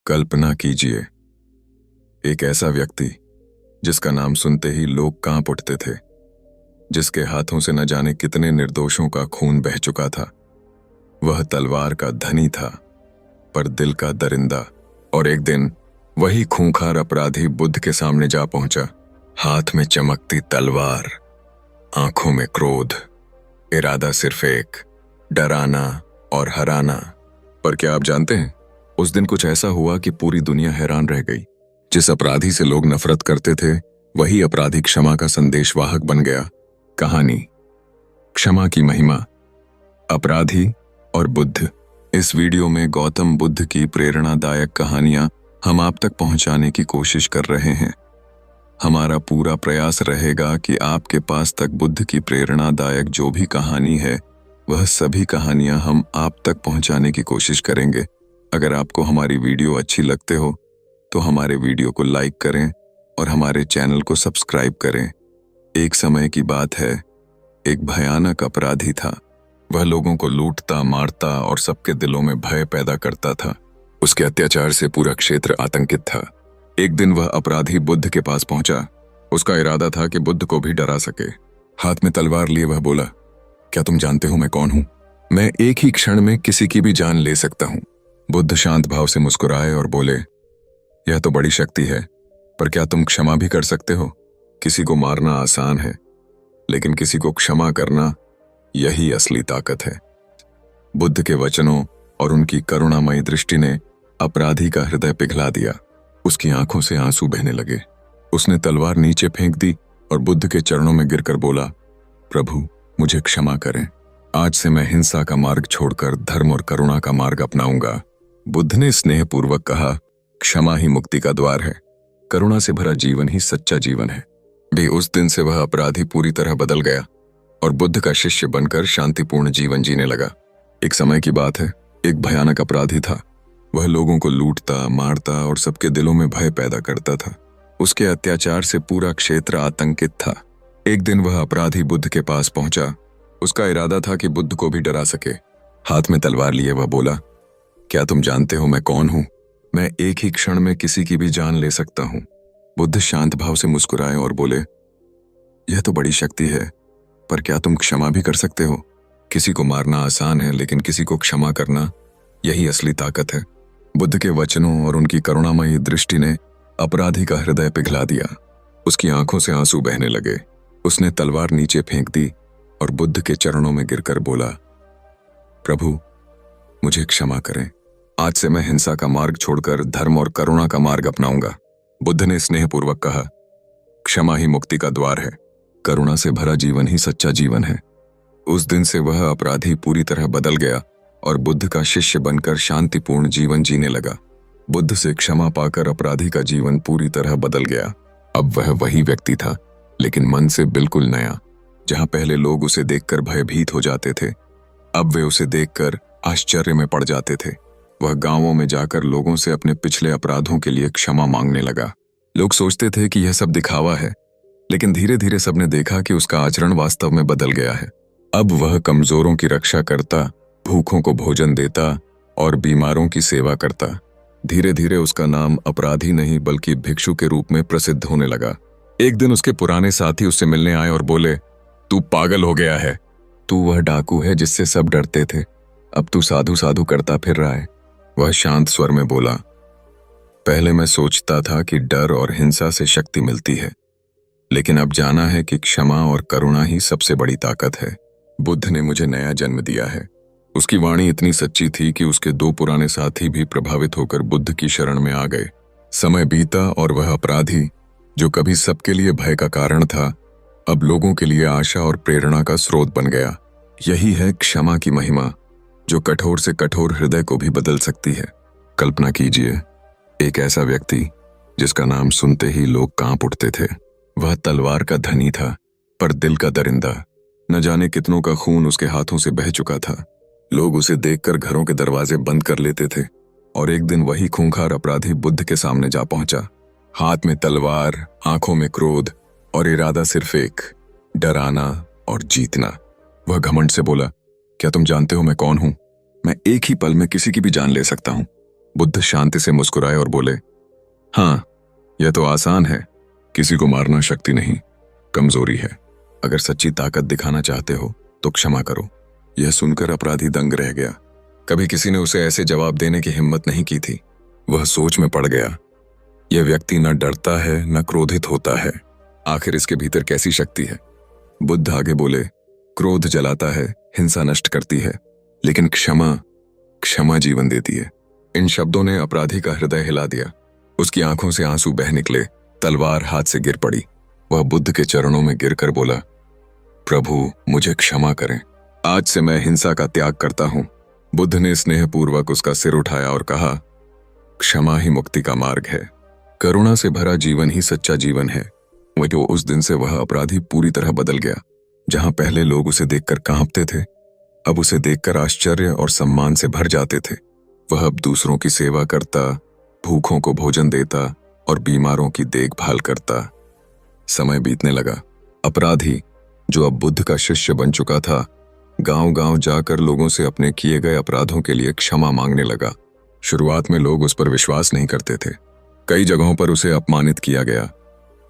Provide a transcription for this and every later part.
कल्पना कीजिए, एक ऐसा व्यक्ति जिसका नाम सुनते ही लोग कांप उठते थे, जिसके हाथों से न जाने कितने निर्दोषों का खून बह चुका था। वह तलवार का धनी था, पर दिल का दरिंदा। और एक दिन वही खूंखार अपराधी बुद्ध के सामने जा पहुंचा। हाथ में चमकती तलवार, आंखों में क्रोध, इरादा सिर्फ एक, डराना और हराना। पर क्या आप जानते हैं, उस दिन कुछ ऐसा हुआ कि पूरी दुनिया हैरान रह गई। जिस अपराधी से लोग नफरत करते थे, वही अपराधी क्षमा का संदेशवाहक बन गया। कहानी क्षमा की महिमा, अपराधी और बुद्ध। इस वीडियो में गौतम बुद्ध की प्रेरणादायक कहानियां हम आप तक पहुंचाने की कोशिश कर रहे हैं। हमारा पूरा प्रयास रहेगा कि आपके पास तक बुद्ध की प्रेरणादायक जो भी कहानी है, वह सभी कहानियां हम आप तक पहुंचाने की कोशिश करेंगे। अगर आपको हमारी वीडियो अच्छी लगते हो तो हमारे वीडियो को लाइक करें और हमारे चैनल को सब्सक्राइब करें। एक समय की बात है, एक भयानक अपराधी था। वह लोगों को लूटता, मारता और सबके दिलों में भय पैदा करता था। उसके अत्याचार से पूरा क्षेत्र आतंकित था। एक दिन वह अपराधी बुद्ध के पास पहुंचा। उसका इरादा था कि बुद्ध को भी डरा सके। हाथ में तलवार लिए वह बोला, क्या तुम जानते हो मैं कौन हूं? मैं एक ही क्षण में किसी की भी जान ले सकता हूं। बुद्ध शांत भाव से मुस्कुराए और बोले, यह तो बड़ी शक्ति है, पर क्या तुम क्षमा भी कर सकते हो? किसी को मारना आसान है, लेकिन किसी को क्षमा करना, यही असली ताकत है। बुद्ध के वचनों और उनकी करुणामयी दृष्टि ने अपराधी का हृदय पिघला दिया। उसकी आंखों से आंसू बहने लगे। उसने तलवार नीचे फेंक दी और बुद्ध के चरणों में गिरकर बोला, प्रभु मुझे क्षमा करें। आज से मैं हिंसा का मार्ग छोड़कर धर्म और करुणा का मार्ग अपनाऊंगा। बुद्ध ने स्नेहपूर्वक कहा, क्षमा ही मुक्ति का द्वार है। करुणा से भरा जीवन ही सच्चा जीवन है। भी उस दिन से वह अपराधी पूरी तरह बदल गया और बुद्ध का शिष्य बनकर शांतिपूर्ण जीवन जीने लगा। एक समय की बात है, एक भयानक अपराधी था। वह लोगों को लूटता, मारता और सबके दिलों में भय पैदा करता था। उसके अत्याचार से पूरा क्षेत्र आतंकित था। एक दिन वह अपराधी बुद्ध के पास पहुंचा। उसका इरादा था कि बुद्ध को भी डरा सके। हाथ में तलवार लिए वह बोला, क्या तुम जानते हो मैं कौन हूं? मैं एक ही क्षण में किसी की भी जान ले सकता हूं। बुद्ध शांत भाव से मुस्कुराए और बोले, यह तो बड़ी शक्ति है, पर क्या तुम क्षमा भी कर सकते हो? किसी को मारना आसान है, लेकिन किसी को क्षमा करना, यही असली ताकत है। बुद्ध के वचनों और उनकी करुणामयी दृष्टि ने अपराधी का हृदय पिघला दिया। उसकी आंखों से आंसू बहने लगे। उसने तलवार नीचे फेंक दी और बुद्ध के चरणों में गिरकर बोला, प्रभु मुझे क्षमा करें। आज से मैं हिंसा का मार्ग छोड़कर धर्म और करुणा का मार्ग अपनाऊंगा। बुद्ध ने स्नेहपूर्वक कहा, क्षमा ही मुक्ति का द्वार है। करुणा से भरा जीवन ही सच्चा जीवन है। उस दिन से वह अपराधी पूरी तरह बदल गया और बुद्ध का शिष्य बनकर शांतिपूर्ण जीवन जीने लगा। बुद्ध से क्षमा पाकर अपराधी का जीवन पूरी तरह बदल गया। अब वह वही व्यक्ति था, लेकिन मन से बिल्कुल नया। जहां पहले लोग उसे देखकर भयभीत हो जाते थे, अब वे उसे देखकर आश्चर्य में पड़ जाते थे। वह गांवों में जाकर लोगों से अपने पिछले अपराधों के लिए क्षमा मांगने लगा। लोग सोचते थे कि यह सब दिखावा है, लेकिन धीरे धीरे सबने देखा कि उसका आचरण वास्तव में बदल गया है। अब वह कमजोरों की रक्षा करता, भूखों को भोजन देता और बीमारों की सेवा करता। धीरे धीरे उसका नाम अपराधी नहीं बल्कि भिक्षु के रूप में प्रसिद्ध होने लगा। एक दिन उसके पुराने साथी उससे मिलने आए और बोले, तू पागल हो गया है। तू वह डाकू है जिससे सब डरते थे। अब तू साधु साधु करता फिर रहा है। वह शांत स्वर में बोला, पहले मैं सोचता था कि डर और हिंसा से शक्ति मिलती है, लेकिन अब जाना है कि क्षमा और करुणा ही सबसे बड़ी ताकत है। बुद्ध ने मुझे नया जन्म दिया है। उसकी वाणी इतनी सच्ची थी कि उसके दो पुराने साथी भी प्रभावित होकर बुद्ध की शरण में आ गए। समय बीता और वह अपराधी, जो कभी सबके लिए भय का कारण था, अब लोगों के लिए आशा और प्रेरणा का स्रोत बन गया। यही है क्षमा की महिमा, जो कठोर से कठोर हृदय को भी बदल सकती है। कल्पना कीजिए, एक ऐसा व्यक्ति जिसका नाम सुनते ही लोग कांप उठते थे। वह तलवार का धनी था, पर दिल का दरिंदा। न जाने कितनों का खून उसके हाथों से बह चुका था। लोग उसे देखकर घरों के दरवाजे बंद कर लेते थे। और एक दिन वही खूंखार अपराधी बुद्ध के सामने जा पहुंचा। हाथ में तलवार, आंखों में क्रोध और इरादा सिर्फ एक, डराना और जीतना। वह घमंड से बोला, क्या तुम जानते हो मैं कौन हूं? मैं एक ही पल में किसी की भी जान ले सकता हूं। बुद्ध शांति से मुस्कुराए और बोले, हाँ, यह तो आसान है। किसी को मारना शक्ति नहीं, कमजोरी है। अगर सच्ची ताकत दिखाना चाहते हो तो क्षमा करो। यह सुनकर अपराधी दंग रह गया। कभी किसी ने उसे ऐसे जवाब देने की हिम्मत नहीं की थी। वह सोच में पड़ गया। यह व्यक्ति न डरता है न क्रोधित होता है। आखिर इसके भीतर कैसी शक्ति है? बुद्ध आगे बोले, क्रोध जलाता है, हिंसा नष्ट करती है, लेकिन क्षमा क्षमा जीवन देती है। इन शब्दों ने अपराधी का हृदय हिला दिया। उसकी आंखों से आंसू बह निकले, तलवार हाथ से गिर पड़ी। वह बुद्ध के चरणों में गिरकर बोला, प्रभु मुझे क्षमा करें, आज से मैं हिंसा का त्याग करता हूं। बुद्ध ने स्नेहपूर्वक उसका सिर उठाया और कहा, क्षमा ही मुक्ति का मार्ग है। करुणा से भरा जीवन ही सच्चा जीवन है। वही तो उस दिन से वह अपराधी पूरी तरह बदल गया। जहां पहले लोग उसे देखकर कांपते थे, अब उसे देखकर आश्चर्य और सम्मान से भर जाते थे। वह अब दूसरों की सेवा करता, भूखों को भोजन देता और बीमारों की देखभाल करता। समय बीतने लगा। अपराधी, जो अब बुद्ध का शिष्य बन चुका था, गांव-गांव जाकर लोगों से अपने किए गए अपराधों के लिए क्षमा मांगने लगा। शुरुआत में लोग उस पर विश्वास नहीं करते थे। कई जगहों पर उसे अपमानित किया गया,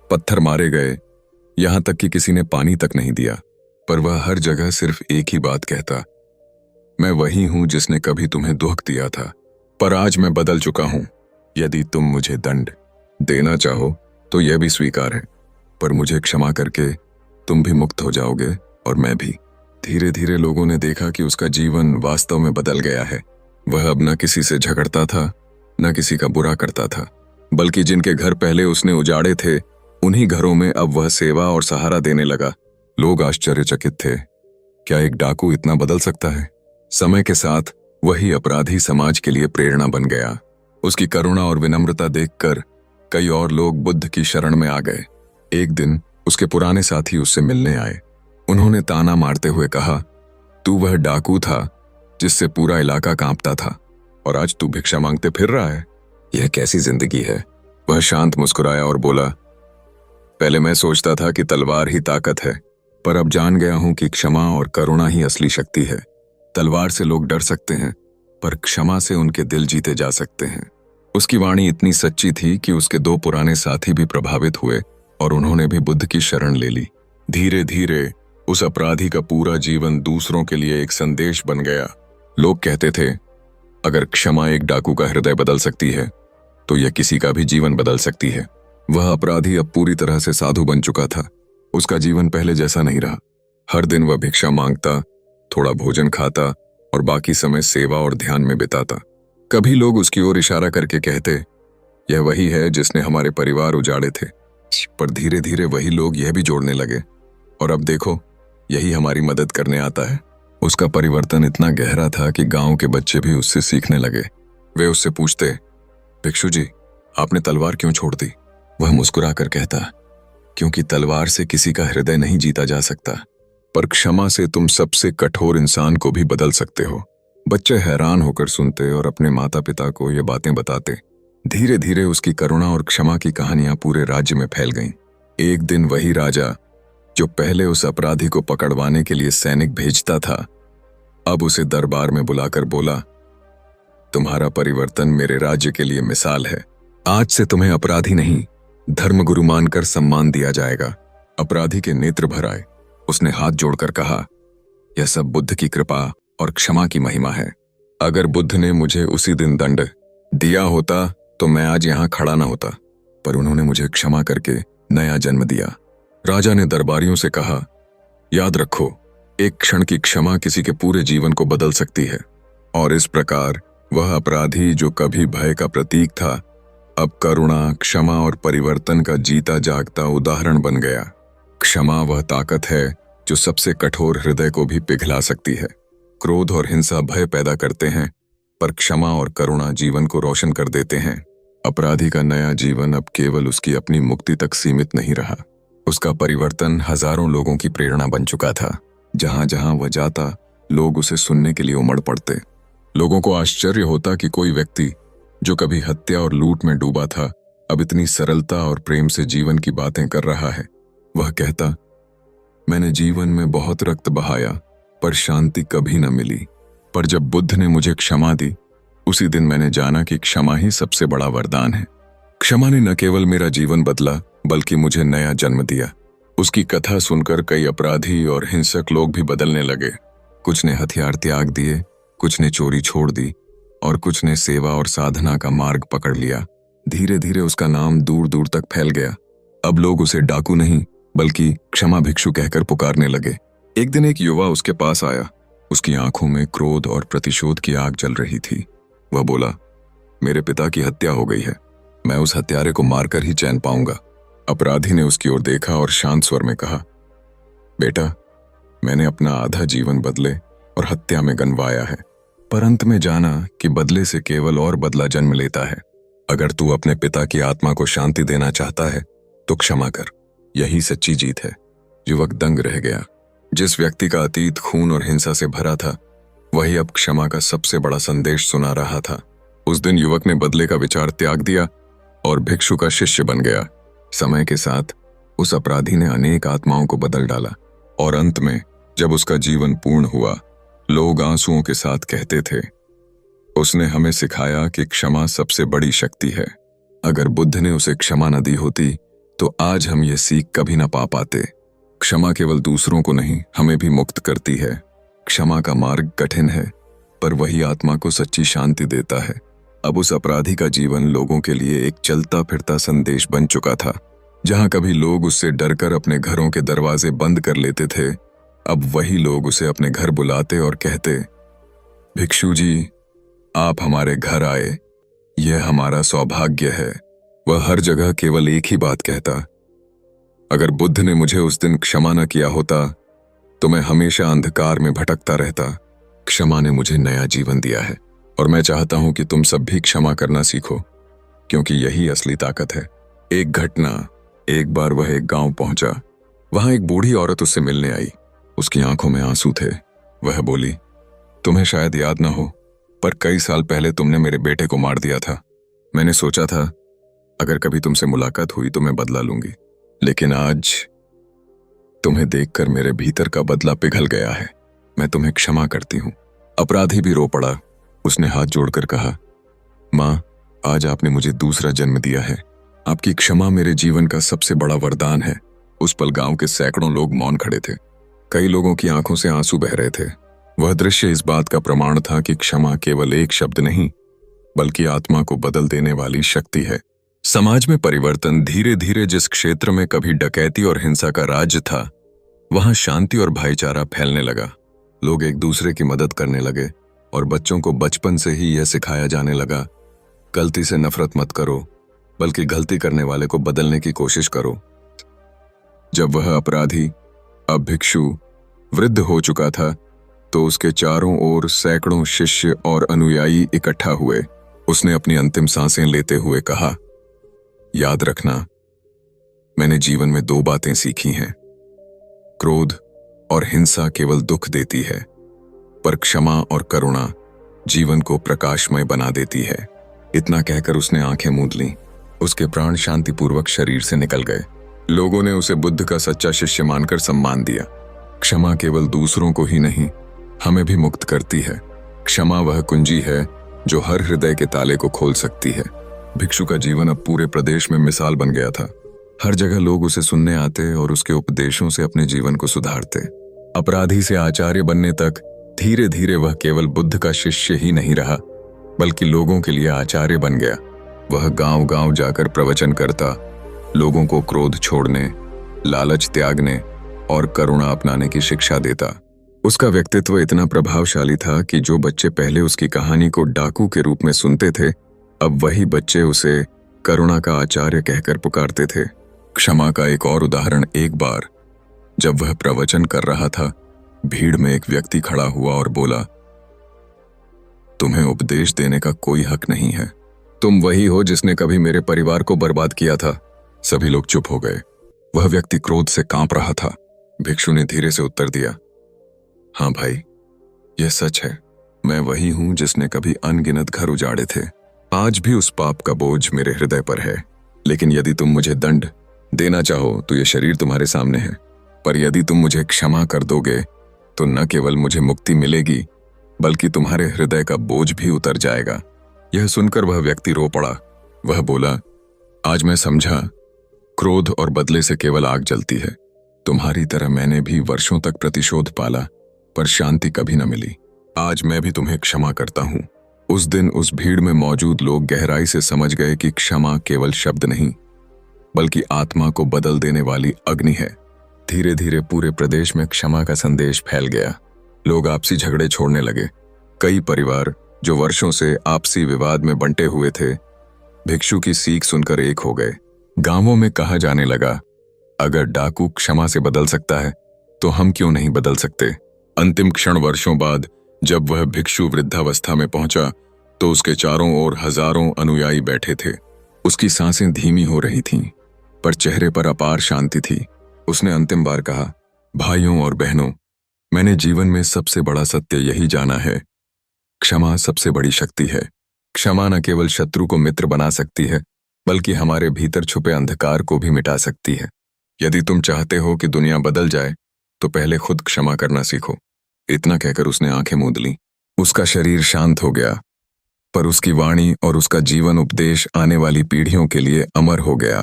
पत्थर मारे गए, यहां तक कि किसी ने पानी तक नहीं दिया। पर वह हर जगह सिर्फ एक ही बात कहता, मैं वही हूं जिसने कभी तुम्हें दुख दिया था, पर आज मैं बदल चुका हूं। यदि तुम मुझे दंड देना चाहो तो यह भी स्वीकार है, पर मुझे क्षमा करके तुम भी मुक्त हो जाओगे और मैं भी। धीरे धीरे लोगों ने देखा कि उसका जीवन वास्तव में बदल गया है। वह अब न किसी से झगड़ता था, न किसी का बुरा करता था, बल्कि जिनके घर पहले उसने उजाड़े थे, उन्हीं घरों में अब वह सेवा और सहारा देने लगा। लोग आश्चर्यचकित थे, क्या एक डाकू इतना बदल सकता है? समय के साथ वही अपराधी समाज के लिए प्रेरणा बन गया। उसकी करुणा और विनम्रता देखकर कई और लोग बुद्ध की शरण में आ गए। एक दिन उसके पुराने साथी उससे मिलने आए। उन्होंने ताना मारते हुए कहा, तू वह डाकू था जिससे पूरा इलाका कांपता था, और आज तू भिक्षा मांगते फिर रहा है। यह कैसी जिंदगी है? वह शांत मुस्कुराया और बोला, पहले मैं सोचता था कि तलवार ही ताकत है, पर अब जान गया हूं कि क्षमा और करुणा ही असली शक्ति है। तलवार से लोग डर सकते हैं, पर क्षमा से उनके दिल जीते जा सकते हैं। उसकी वाणी इतनी सच्ची थी कि उसके दो पुराने साथी भी प्रभावित हुए और उन्होंने भी बुद्ध की शरण ले ली। धीरे धीरे उस अपराधी का पूरा जीवन दूसरों के लिए एक संदेश बन गया। लोग कहते थे, अगर क्षमा एक डाकू का हृदय बदल सकती है, तो यह किसी का भी जीवन बदल सकती है। वह अपराधी अब पूरी तरह से साधु बन चुका था। उसका जीवन पहले जैसा नहीं रहा। हर दिन वह भिक्षा मांगता, थोड़ा भोजन खाता और बाकी समय सेवा और ध्यान में बिताता। कभी लोग उसकी ओर इशारा करके कहते, यह वही है जिसने हमारे परिवार उजाड़े थे। पर धीरे धीरे वही लोग यह भी जोड़ने लगे, और अब देखो, यही हमारी मदद करने आता है। उसका परिवर्तन इतना गहरा था कि गांव के बच्चे भी उससे सीखने लगे। वे उससे पूछते, भिक्षु जी, आपने तलवार क्यों छोड़ दी? वह मुस्कुराकर कहता, क्योंकि तलवार से किसी का हृदय नहीं जीता जा सकता, पर क्षमा से तुम सबसे कठोर इंसान को भी बदल सकते हो। बच्चे हैरान होकर सुनते और अपने माता पिता को ये बातें बताते। धीरे धीरे उसकी करुणा और क्षमा की कहानियां पूरे राज्य में फैल गईं। एक दिन वही राजा, जो पहले उस अपराधी को पकड़वाने के लिए सैनिक भेजता था, अब उसे दरबार में बुलाकर बोला, तुम्हारा परिवर्तन मेरे राज्य के लिए मिसाल है। आज से तुम्हें अपराधी नहीं, धर्मगुरु मानकर सम्मान दिया जाएगा। अपराधी के नेत्र भर आए। उसने हाथ जोड़कर कहा, यह सब बुद्ध की कृपा और क्षमा की महिमा है। अगर बुद्ध ने मुझे उसी दिन दंड दिया होता तो मैं आज यहां खड़ा न होता, पर उन्होंने मुझे क्षमा करके नया जन्म दिया। राजा ने दरबारियों से कहा, याद रखो, एक क्षण की क्षमा किसी के पूरे जीवन को बदल सकती है। और इस प्रकार वह अपराधी जो कभी भय का प्रतीक था, अब करुणा, क्षमा और परिवर्तन का जीता जागता उदाहरण बन गया। क्षमा वह ताकत है जो सबसे कठोर हृदय को भी पिघला सकती है। क्रोध और हिंसा भय पैदा करते हैं, पर क्षमा और करुणा जीवन को रोशन कर देते हैं। अपराधी का नया जीवन अब केवल उसकी अपनी मुक्ति तक सीमित नहीं रहा। उसका परिवर्तन हजारों लोगों की प्रेरणा बन चुका था। जहां जहां वह जाता, लोग उसे सुनने के लिए उमड़ पड़ते। लोगों को आश्चर्य होता कि कोई व्यक्ति जो कभी हत्या और लूट में डूबा था, अब इतनी सरलता और प्रेम से जीवन की बातें कर रहा है। वह कहता, मैंने जीवन में बहुत रक्त बहाया, पर शांति कभी न मिली। पर जब बुद्ध ने मुझे क्षमा दी, उसी दिन मैंने जाना कि क्षमा ही सबसे बड़ा वरदान है। क्षमा ने न केवल मेरा जीवन बदला बल्कि मुझे नया जन्म दिया। उसकी कथा सुनकर कई अपराधी और हिंसक लोग भी बदलने लगे। कुछ ने हथियार त्याग दिए, कुछ ने चोरी छोड़ दी और कुछ ने सेवा और साधना का मार्ग पकड़ लिया। धीरे धीरे उसका नाम दूर दूर तक फैल गया। अब लोग उसे डाकू नहीं बल्कि क्षमा भिक्षु कहकर पुकारने लगे। एक दिन एक युवा उसके पास आया। उसकी आंखों में क्रोध और प्रतिशोध की आग जल रही थी। वह बोला, मेरे पिता की हत्या हो गई है, मैं उस हत्यारे को मारकर ही चैन पाऊंगा। अपराधी ने उसकी ओर देखा और शांत स्वर में कहा, बेटा, मैंने अपना आधा जीवन बदले और हत्या में गंवाया है, पर अंत में जाना कि बदले से केवल और बदला जन्म लेता है। अगर तू अपने पिता की आत्मा को शांति देना चाहता है तो क्षमा कर, यही सच्ची जीत है। युवक दंग रह गया। जिस व्यक्ति का अतीत खून और हिंसा से भरा था, वही अब क्षमा का सबसे बड़ा संदेश सुना रहा था। उस दिन युवक ने बदले का विचार त्याग दिया और भिक्षु का शिष्य बन गया। समय के साथ उस अपराधी ने अनेक आत्माओं को बदल डाला और अंत में जब उसका जीवन पूर्ण हुआ, लोग आंसुओं के साथ कहते थे, उसने हमें सिखाया कि क्षमा सबसे बड़ी शक्ति है। अगर बुद्ध ने उसे क्षमा न दी होती तो आज हम ये सीख कभी न पा पाते। क्षमा केवल दूसरों को नहीं, हमें भी मुक्त करती है। क्षमा का मार्ग कठिन है, पर वही आत्मा को सच्ची शांति देता है। अब उस अपराधी का जीवन लोगों के लिए एक चलता फिरता संदेश बन चुका था। जहां कभी लोग उससे डरकर अपने घरों के दरवाजे बंद कर लेते थे, अब वही लोग उसे अपने घर बुलाते और कहते, भिक्षु जी, आप हमारे घर आए, यह हमारा सौभाग्य है। वह हर जगह केवल एक ही बात कहता, अगर बुद्ध ने मुझे उस दिन क्षमा न किया होता तो मैं हमेशा अंधकार में भटकता रहता। क्षमा ने मुझे नया जीवन दिया है और मैं चाहता हूं कि तुम सब भी क्षमा करना सीखो, क्योंकि यही असली ताकत है। एक घटना, एक बार वह एक गांव पहुंचा। वहां एक बूढ़ी औरत उससे मिलने आई। उसकी आंखों में आंसू थे। वह बोली, तुम्हें शायद याद न हो, पर कई साल पहले तुमने मेरे बेटे को मार दिया था। मैंने सोचा था अगर कभी तुमसे मुलाकात हुई तो मैं बदला लूंगी, लेकिन आज तुम्हें देखकर मेरे भीतर का बदला पिघल गया है। मैं तुम्हें क्षमा करती हूं। अपराधी भी रो पड़ा। उसने हाथ जोड़कर कहा, मां, आज आपने मुझे दूसरा जन्म दिया है। आपकी क्षमा मेरे जीवन का सबसे बड़ा वरदान है। उस पल गांव के सैकड़ों लोग मौन खड़े थे। कई लोगों की आंखों से आंसू बह रहे थे। वह दृश्य इस बात का प्रमाण था कि क्षमा केवल एक शब्द नहीं, बल्कि आत्मा को बदल देने वाली शक्ति है। समाज में परिवर्तन धीरे धीरे जिस क्षेत्र में कभी डकैती और हिंसा का राज्य था, वहां शांति और भाईचारा फैलने लगा। लोग एक दूसरे की मदद करने लगे और बच्चों को बचपन से ही यह सिखाया जाने लगा, गलती से नफरत मत करो, बल्कि गलती करने वाले को बदलने की कोशिश करो। जब वह अपराधी, अब भिक्षु, वृद्ध हो चुका था, तो उसके चारों ओर सैकड़ों शिष्य और अनुयायी इकट्ठा हुए। उसने अपनी अंतिम सांसें लेते हुए कहा, याद रखना, मैंने जीवन में दो बातें सीखी हैं। क्रोध और हिंसा केवल दुख देती है, पर क्षमा और करुणा जीवन को प्रकाशमय बना देती है। इतना कहकर उसने आंखें मूंद लीं। उसके प्राण शांतिपूर्वक शरीर से निकल गए। लोगों ने उसे बुद्ध का सच्चा शिष्य मानकर सम्मान दिया। क्षमा केवल दूसरों को ही नहीं, हमें भी मुक्त करती है। क्षमा वह कुंजी है जो हर हृदय के ताले को खोल सकती है। भिक्षु का जीवन अब पूरे प्रदेश में मिसाल बन गया था। हर जगह लोग उसे सुनने आते और उसके उपदेशों से अपने जीवन को सुधारते। अपराधी से आचार्य बनने तक धीरे धीरे वह केवल बुद्ध का शिष्य ही नहीं रहा, बल्कि लोगों के लिए आचार्य बन गया। वह गांव-गांव जाकर प्रवचन करता, लोगों को क्रोध छोड़ने, लालच त्यागने और करुणा अपनाने की शिक्षा देता। उसका व्यक्तित्व इतना प्रभावशाली था कि जो बच्चे पहले उसकी कहानी को डाकू के रूप में सुनते थे, अब वही बच्चे उसे करुणा का आचार्य कहकर पुकारते थे। क्षमा का एक और उदाहरण, एक बार जब वह प्रवचन कर रहा था, भीड़ में एक व्यक्ति खड़ा हुआ और बोला, तुम्हें उपदेश देने का कोई हक नहीं है। तुम वही हो जिसने कभी मेरे परिवार को बर्बाद किया था। सभी लोग चुप हो गए। वह व्यक्ति क्रोध से कांप रहा था। भिक्षु ने धीरे से उत्तर दिया, हाँ भाई, यह सच है। मैं वही हूं जिसने कभी अनगिनत घर उजाड़े थे। आज भी उस पाप का बोझ मेरे हृदय पर है। लेकिन यदि तुम मुझे दंड देना चाहो तो यह शरीर तुम्हारे सामने है। पर यदि तुम मुझे क्षमा कर दोगे तो न केवल मुझे मुक्ति मिलेगी, बल्कि तुम्हारे हृदय का बोझ भी उतर जाएगा। यह सुनकर वह व्यक्ति रो पड़ा। वह बोला, आज मैं समझा, क्रोध और बदले से केवल आग जलती है। तुम्हारी तरह मैंने भी वर्षों तक प्रतिशोध पाला, पर शांति कभी न मिली। आज मैं भी तुम्हें क्षमा करता हूं। उस दिन उस भीड़ में मौजूद लोग गहराई से समझ गए कि क्षमा केवल शब्द नहीं, बल्कि आत्मा को बदल देने वाली अग्नि है। धीरे धीरे पूरे प्रदेश में क्षमा का संदेश फैल गया। लोग आपसी झगड़े छोड़ने लगे। कई परिवार जो वर्षों से आपसी विवाद में बंटे हुए थे, भिक्षु की सीख सुनकर एक हो गए। गांवों में कहा जाने लगा, अगर डाकू क्षमा से बदल सकता है तो हम क्यों नहीं बदल सकते। अंतिम क्षण वर्षों बाद जब वह भिक्षु वृद्धावस्था में पहुंचा तो उसके चारों ओर हजारों अनुयायी बैठे थे। उसकी सांसें धीमी हो रही थीं, पर चेहरे पर अपार शांति थी। उसने अंतिम बार कहा, भाइयों और बहनों, मैंने जीवन में सबसे बड़ा सत्य यही जाना है, क्षमा सबसे बड़ी शक्ति है। क्षमा न केवल शत्रु को मित्र बना सकती है, बल्कि हमारे भीतर छुपे अंधकार को भी मिटा सकती है। यदि तुम चाहते हो कि दुनिया बदल जाए तो पहले खुद क्षमा करना सीखो। इतना कहकर उसने आंखें मूंद लीं। उसका शरीर शांत हो गया, पर उसकी वाणी और उसका जीवन उपदेश आने वाली पीढ़ियों के लिए अमर हो गया।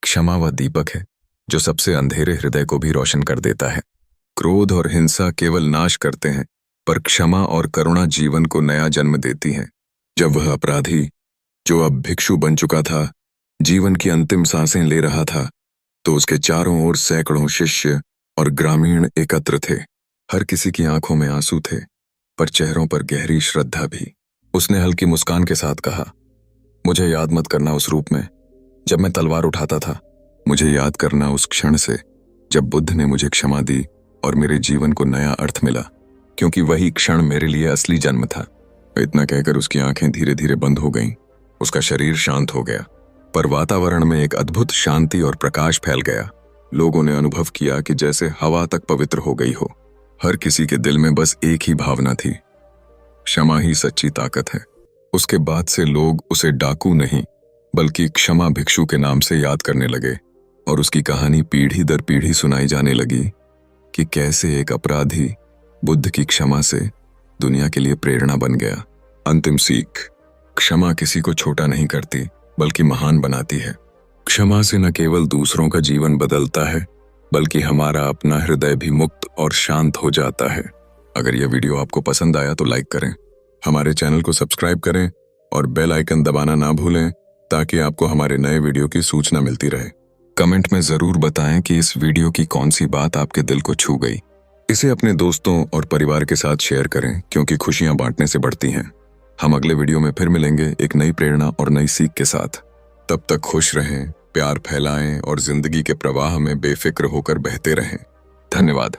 क्षमा वह दीपक है जो सबसे अंधेरे हृदय को भी रोशन कर देता है। क्रोध और हिंसा केवल नाश करते हैं, पर क्षमा और करुणा जीवन को नया जन्म देती हैं। जब वह अपराधी, जो अब भिक्षु बन चुका था, जीवन की अंतिम सांसें ले रहा था, तो उसके चारों ओर सैकड़ों शिष्य और ग्रामीण एकत्र थे। हर किसी की आंखों में आंसू थे, पर चेहरों पर गहरी श्रद्धा भी। उसने हल्की मुस्कान के साथ कहा, मुझे याद मत करना उस रूप में जब मैं तलवार उठाता था। मुझे याद करना उस क्षण से जब बुद्ध ने मुझे क्षमा दी और मेरे जीवन को नया अर्थ मिला, क्योंकि वही क्षण मेरे लिए असली जन्म था। इतना कहकर उसकी आंखें धीरे धीरे बंद हो गईं। उसका शरीर शांत हो गया, पर वातावरण में एक अद्भुत शांति और प्रकाश फैल गया। लोगों ने अनुभव किया कि जैसे हवा तक पवित्र हो गई हो। हर किसी के दिल में बस एक ही भावना थी, क्षमा ही सच्ची ताकत है। उसके बाद से लोग उसे डाकू नहीं, बल्कि क्षमा भिक्षु के नाम से याद करने लगे, और उसकी कहानी पीढ़ी दर पीढ़ी सुनाई जाने लगी कि कैसे एक अपराधी बुद्ध की क्षमा से दुनिया के लिए प्रेरणा बन गया। अंतिम सीख, क्षमा किसी को छोटा नहीं करती, बल्कि महान बनाती है। क्षमा से न केवल दूसरों का जीवन बदलता है, बल्कि हमारा अपना हृदय भी मुक्त और शांत हो जाता है। अगर यह वीडियो आपको पसंद आया तो लाइक करें, हमारे चैनल को सब्सक्राइब करें और बेल आइकन दबाना ना भूलें, ताकि आपको हमारे नए वीडियो की सूचना मिलती रहे। कमेंट में जरूर बताएं कि इस वीडियो की कौन सी बात आपके दिल को छू गई। इसे अपने दोस्तों और परिवार के साथ शेयर करें, क्योंकि खुशियां बांटने से बढ़ती हैं। हम अगले वीडियो में फिर मिलेंगे एक नई प्रेरणा और नई सीख के साथ। तब तक खुश रहें, प्यार फैलाएं और जिंदगी के प्रवाह में बेफिक्र होकर बहते रहें। धन्यवाद।